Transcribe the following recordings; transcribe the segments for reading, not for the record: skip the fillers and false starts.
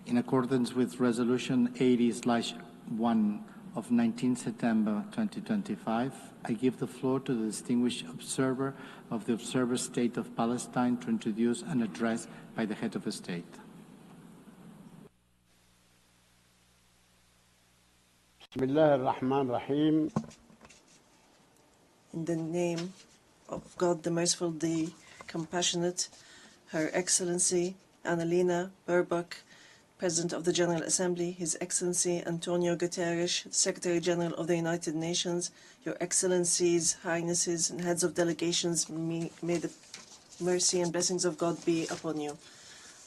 In accordance with Resolution 80/1 of 19 September 2025, I give the floor to the distinguished observer of the Observer State of Palestine to introduce an address by the head of the state. Bismillahirrahmanirrahim. In the name of God, the Merciful, the Compassionate, Her Excellency Annalena Baerbock, President of the General Assembly, His Excellency Antonio Guterres, Secretary General of the United Nations, Your Excellencies, Highnesses, and Heads of Delegations, may the mercy and blessings of God be upon you.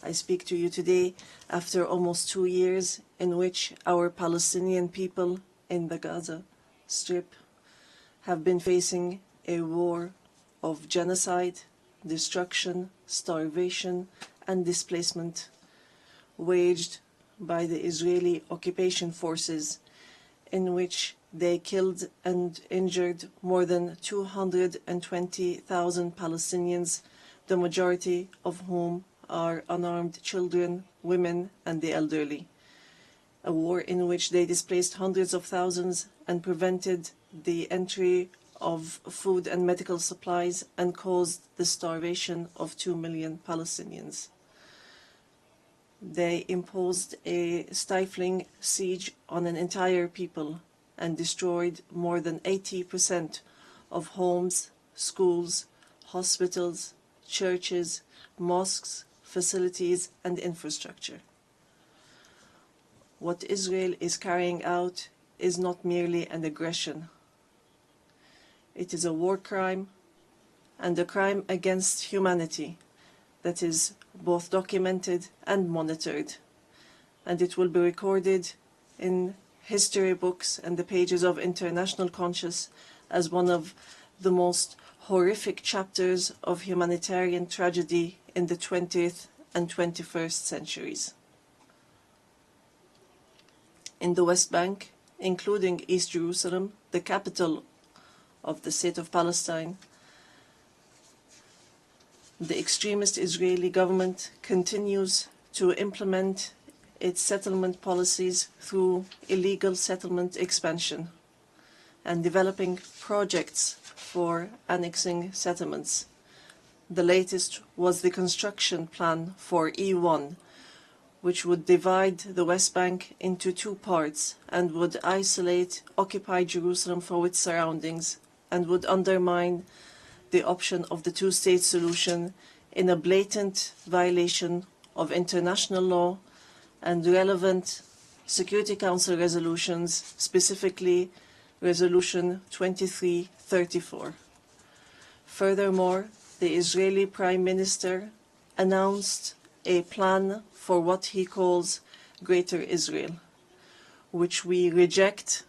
I speak to you today after almost 2 years in which our Palestinian people in the Gaza Strip have been facing a war of genocide, destruction, starvation, and displacement waged by the Israeli occupation forces, in which they killed and injured more than 220,000 Palestinians, the majority of whom are unarmed children, women, and the elderly. A war in which they displaced hundreds of thousands and prevented the entry of food and medical supplies and caused the starvation of 2 million Palestinians. They imposed a stifling siege on an entire people and destroyed more than 80% of homes, schools, hospitals, churches, mosques, facilities, and infrastructure. What Israel is carrying out is not merely an aggression. It is a war crime and a crime against humanity that is both documented and monitored, and it will be recorded in history books and the pages of international conscience as one of the most horrific chapters of humanitarian tragedy in the 20th and 21st centuries. In the West Bank, including East Jerusalem, the capital of the State of Palestine, the extremist Israeli government continues to implement its settlement policies through illegal settlement expansion and developing projects for annexing settlements. The latest was the construction plan for E1, which would divide the West Bank into 2 parts and would isolate occupied Jerusalem from its surroundings and would undermine the option of the 2-state solution in a blatant violation of international law and relevant Security Council resolutions, specifically Resolution 2334. Furthermore, the Israeli Prime Minister announced a plan for what he calls Greater Israel, which we reject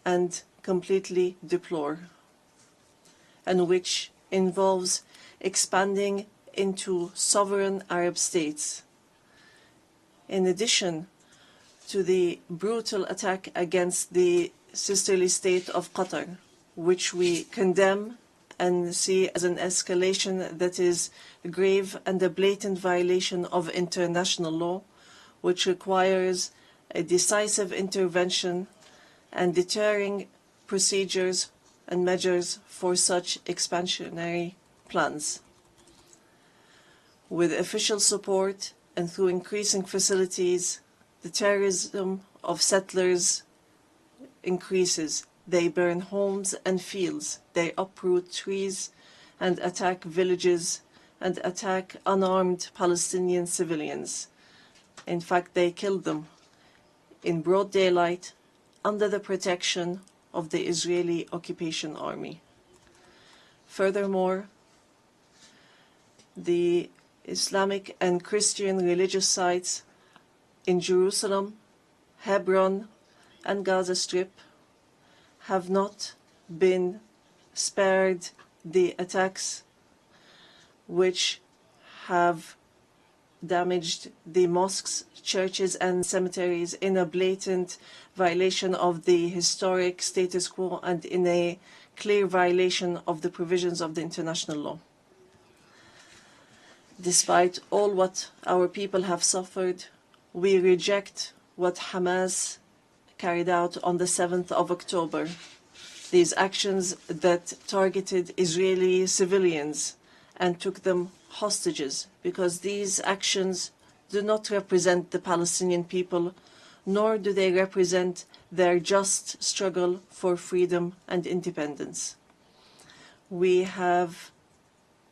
and completely deplore, and which involves expanding into sovereign Arab states. In addition to the brutal attack against the sisterly state of Qatar, which we condemn and see as an escalation that is grave and a blatant violation of international law, which requires a decisive intervention and deterring procedures and measures for such expansionary plans. With official support and through increasing facilities, the terrorism of settlers increases. They burn homes and fields, they uproot trees and attack villages and attack unarmed Palestinian civilians. In fact, they kill them in broad daylight under the protection of the Israeli occupation army. Furthermore, the Islamic and Christian religious sites in Jerusalem, Hebron, and Gaza Strip have not been spared the attacks which have damaged the mosques, churches, and cemeteries in a blatant violation of the historic status quo and in a clear violation of the provisions of the international law. Despite all what our people have suffered, We reject what Hamas carried out on the 7th of October, these actions that targeted Israeli civilians and took them hostages, because these actions do not represent the Palestinian people, nor do they represent their just struggle for freedom and independence. We have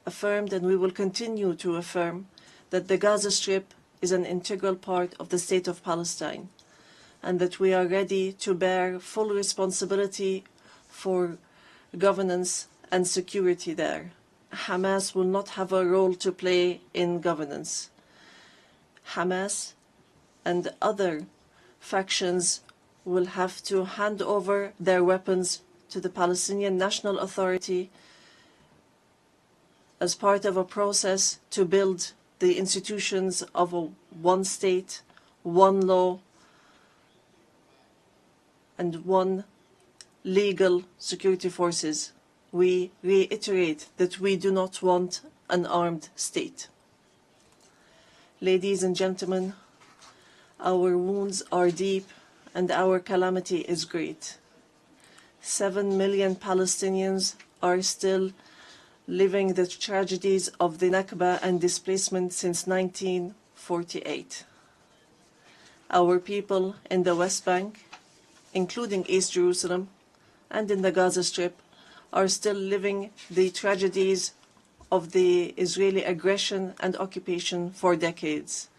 affirmed, and we will continue to affirm, that the Gaza Strip is an integral part of the State of Palestine, and that we are ready to bear full responsibility for governance and security there. Hamas will not have a role to play in governance. Hamas and other factions will have to hand over their weapons to the Palestinian National Authority as part of a process to build the institutions of a one state, one law, and one legal security forces. We reiterate that we do not want an armed state. Ladies and gentlemen, our wounds are deep and our calamity is great. 7 million Palestinians are still living the tragedies of the Nakba and displacement since 1948. Our people in the West Bank, including East Jerusalem, and in the Gaza Strip, are still living the tragedies of the Israeli aggression and occupation for decades.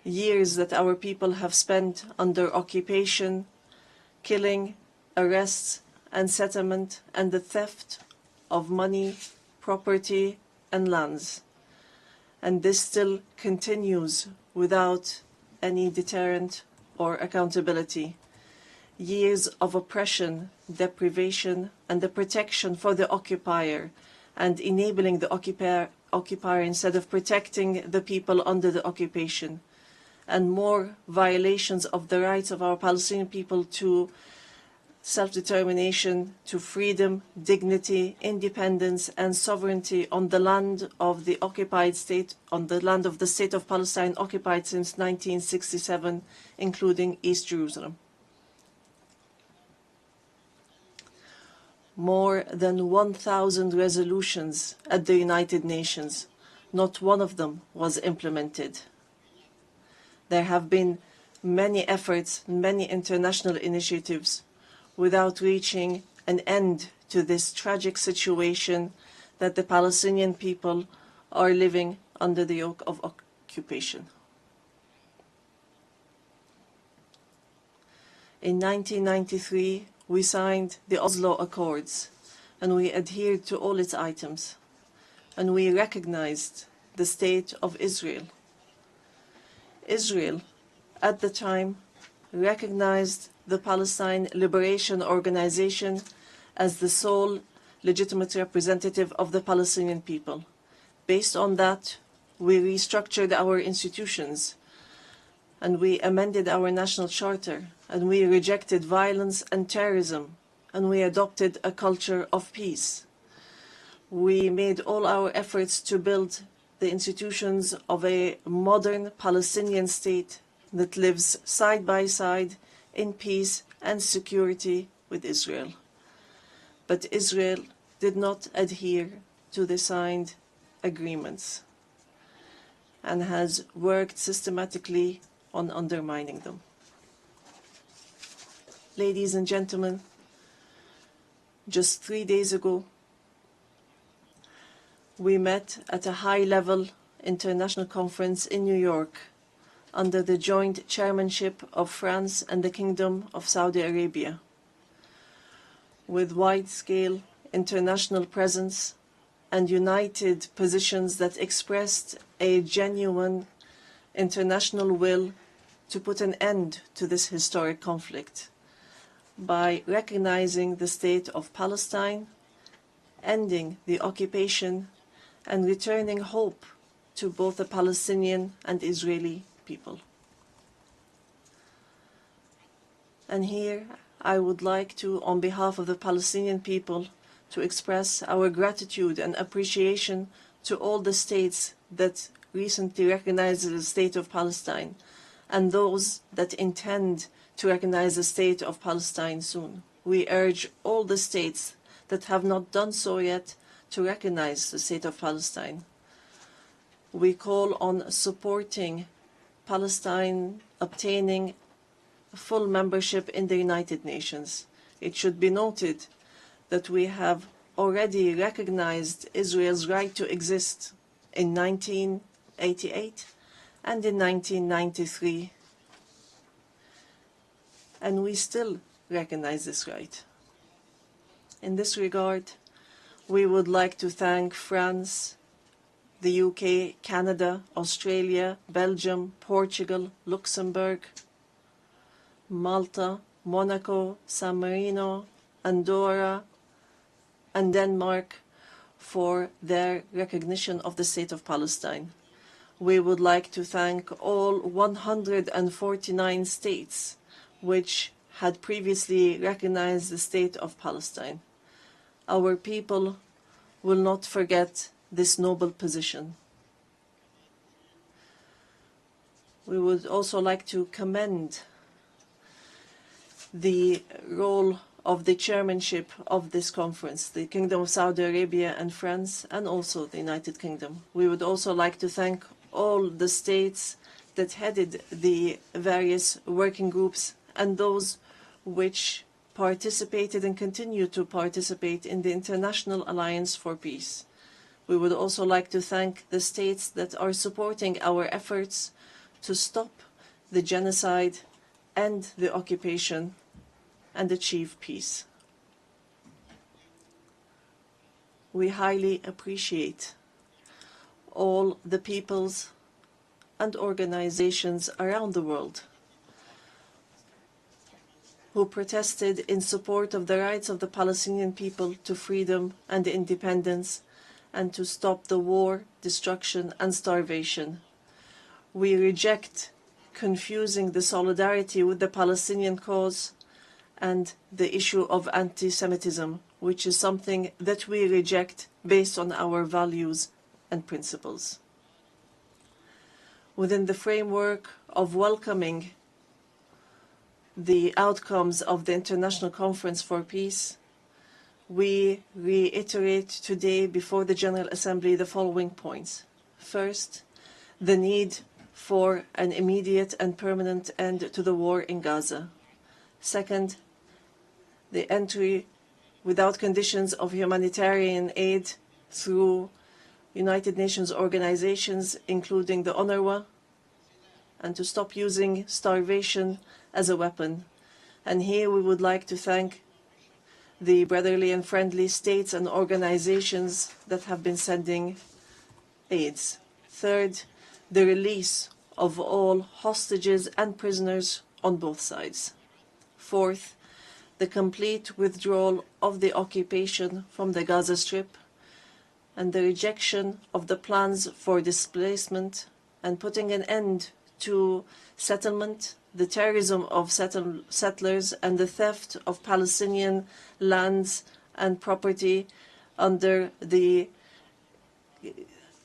Years that our people have spent under occupation, killing, arrests, and settlement, and the theft of money, property, and lands. And this still continues without any deterrent or accountability. Years of oppression, deprivation, and the protection for the occupier, and enabling the occupier instead of protecting the people under the occupation, and more violations of the rights of our Palestinian people to self-determination, to freedom, dignity, independence, and sovereignty on the land of the occupied state, on the land of the State of Palestine occupied since 1967, including East Jerusalem. More than 1,000 resolutions at the United Nations, not one of them was implemented. There have been many efforts, many international initiatives, without reaching an end to this tragic situation that the Palestinian people are living under the yoke of occupation. In 1993, we signed the Oslo Accords, and we adhered to all its items, and we recognized the State of Israel. Israel, at the time, recognized the Palestine Liberation Organization as the sole legitimate representative of the Palestinian people. Based on that, we restructured our institutions, and we amended our national charter, and we rejected violence and terrorism, and we adopted a culture of peace. We made all our efforts to build the institutions of a modern Palestinian state that lives side by side in peace and security with Israel. But Israel did not adhere to the signed agreements and has worked systematically on undermining them. Ladies and gentlemen, just 3 days ago, we met at a high-level international conference in New York under the joint chairmanship of France and the Kingdom of Saudi Arabia, with wide-scale international presence and united positions that expressed a genuine international will to put an end to this historic conflict by recognizing the State of Palestine, ending the occupation, and returning hope to both the Palestinian and Israeli people. And here I would like to, on behalf of the Palestinian people, to express our gratitude and appreciation to all the states that recently recognized the State of Palestine, and those that intend to recognize the state of Palestine soon. We urge all the states that have not done so yet to recognize the state of Palestine. We call on supporting Palestine obtaining full membership in the United Nations. It should be noted that we have already recognized Israel's right to exist in 1988 and in 1993, and we still recognize this right. In this regard, we would like to thank France, the UK, Canada, Australia, Belgium, Portugal, Luxembourg, Malta, Monaco, San Marino, Andorra, and Denmark for their recognition of the state of Palestine. We would like to thank all 149 states which had previously recognized the state of Palestine. Our people will not forget this noble position. We would also like to commend the role of the chairmanship of this conference, the Kingdom of Saudi Arabia and France, and also the United Kingdom. We would also like to thank all the states that headed the various working groups and those which participated and continue to participate in the International Alliance for Peace. We would also like to thank the states that are supporting our efforts to stop the genocide and the occupation and achieve peace. We highly appreciate all the peoples and organizations around the world who protested in support of the rights of the Palestinian people to freedom and independence and to stop the war, destruction, and starvation. We reject confusing the solidarity with the Palestinian cause and the issue of anti-Semitism, which is something that we reject based on our values and principles. Within the framework of welcoming the outcomes of the International Conference for Peace, we reiterate today before the General Assembly the following points. First, the need for an immediate and permanent end to the war in Gaza. Second, the entry without conditions of humanitarian aid through United Nations organizations, including the UNRWA, and to stop using starvation as a weapon. And here we would like to thank the brotherly and friendly states and organizations that have been sending aids. Third, the release of all hostages and prisoners on both sides. Fourth, the complete withdrawal of the occupation from the Gaza Strip and the rejection of the plans for displacement and putting an end to settlement, the terrorism of settlers, and the theft of Palestinian lands and property under the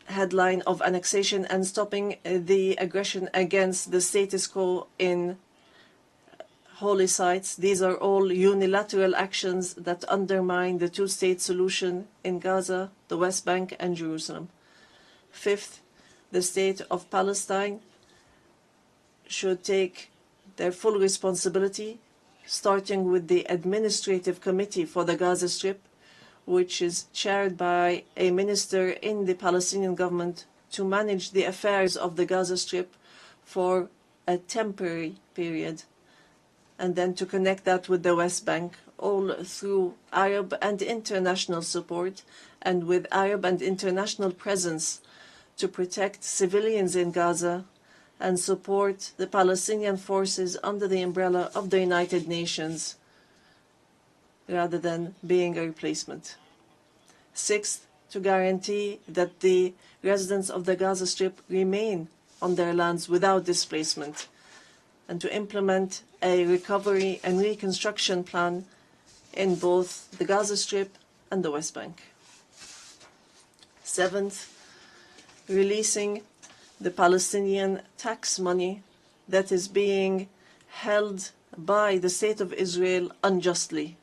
headline of annexation, and stopping the aggression against the status quo in holy sites. These are all unilateral actions that undermine the two-state solution in Gaza, the West Bank, and Jerusalem. Fifth, the state of Palestine should take their full responsibility, starting with the Administrative Committee for the Gaza Strip, which is chaired by a minister in the Palestinian government, to manage the affairs of the Gaza Strip for a temporary period, and then to connect that with the West Bank, all through Arab and international support, and with Arab and international presence to protect civilians in Gaza and support the Palestinian forces under the umbrella of the United Nations, rather than being a replacement. Sixth, to guarantee that the residents of the Gaza Strip remain on their lands without displacement, and to implement a recovery and reconstruction plan in both the Gaza Strip and the West Bank. Seventh, releasing the Palestinian tax money that is being held by the State of Israel unjustly,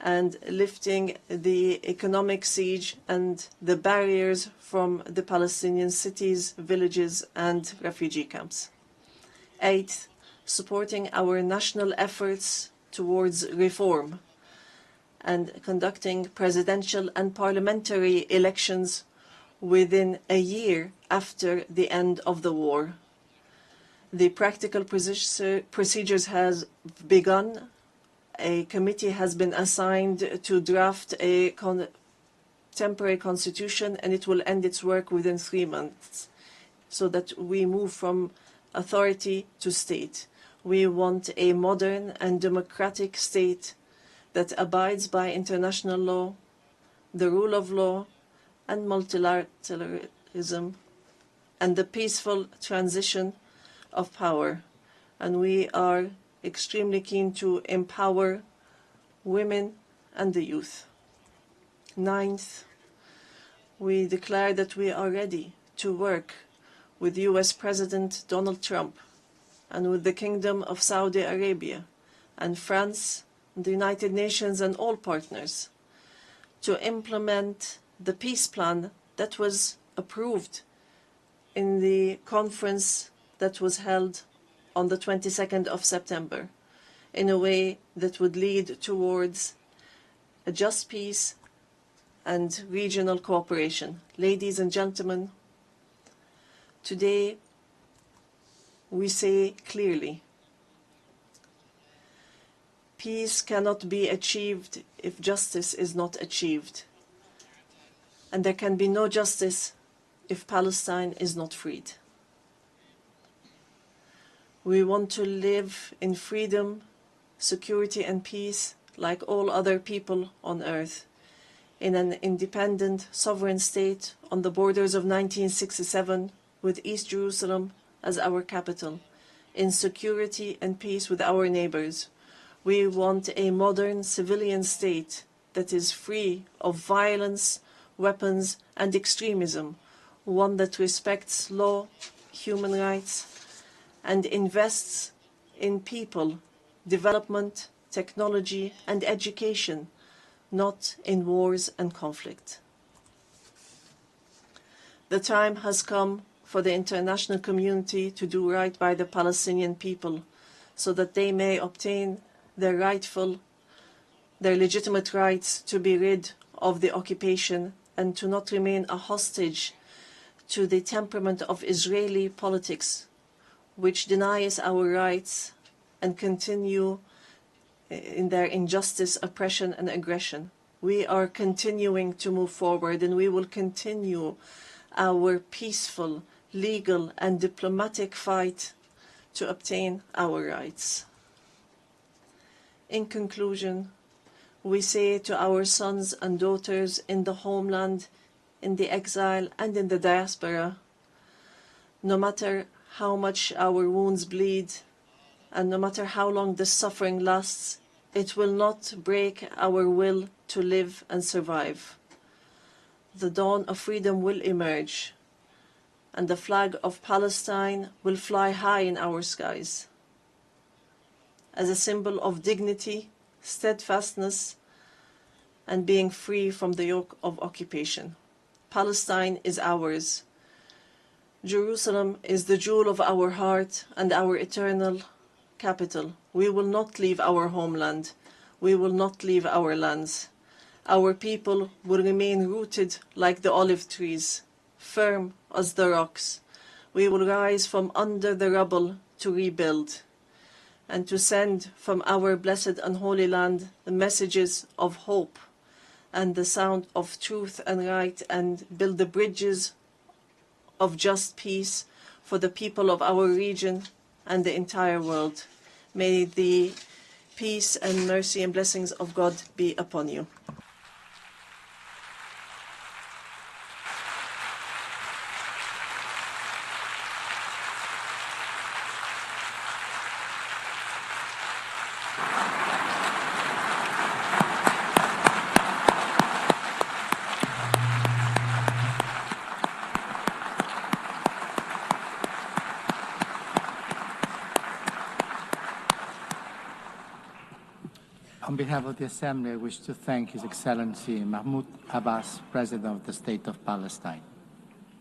and lifting the economic siege and the barriers from the Palestinian cities, villages, and refugee camps. Eighth, supporting our national efforts towards reform and conducting presidential and parliamentary elections within a year after the end of the war. The practical procedures has begun. A committee has been assigned to draft a temporary constitution, and it will end its work within 3 months, so that we move from authority to state. We want a modern and democratic state that abides by international law, the rule of law, and multilateralism, and the peaceful transition of power. And we are extremely keen to empower women and the youth. Ninth, we declare that we are ready to work with US President Donald Trump and with the Kingdom of Saudi Arabia and France, the United Nations, and all partners to implement the peace plan that was approved in the conference that was held on the 22nd of September in a way that would lead towards a just peace and regional cooperation. Ladies and gentlemen, today we say clearly, peace cannot be achieved if justice is not achieved. And there can be no justice if Palestine is not freed. We want to live in freedom, security, and peace like all other people on earth, in an independent, sovereign state on the borders of 1967, with East Jerusalem as our capital, in security and peace with our neighbors. We want a modern civilian state that is free of violence, weapons, and extremism, one that respects law, human rights, and invests in people, development, technology, and education, not in wars and conflict. The time has come for the international community to do right by the Palestinian people so that they may obtain their legitimate rights to be rid of the occupation and to not remain a hostage to the temperament of Israeli politics, which denies our rights and continue in their injustice, oppression, and aggression. We are continuing to move forward, and we will continue our peaceful, legal, and diplomatic fight to obtain our rights. In conclusion, we say to our sons and daughters in the homeland, in the exile, and in the diaspora, no matter how much our wounds bleed, and no matter how long the suffering lasts, it will not break our will to live and survive. The dawn of freedom will emerge, and the flag of Palestine will fly high in our skies as a symbol of dignity, steadfastness, and being free from the yoke of occupation. Palestine is ours. Jerusalem is the jewel of our heart and our eternal capital. We will not leave our homeland. We will not leave our lands. Our people will remain rooted like the olive trees, firm as the rocks. We will rise from under the rubble to rebuild and to send from our blessed and holy land the messages of hope and the sound of truth and right, and build the bridges of just peace for the people of our region and the entire world. May the peace and mercy and blessings of God be upon you. On behalf of the Assembly, I wish to thank His Excellency Mahmoud Abbas, President of the State of Palestine.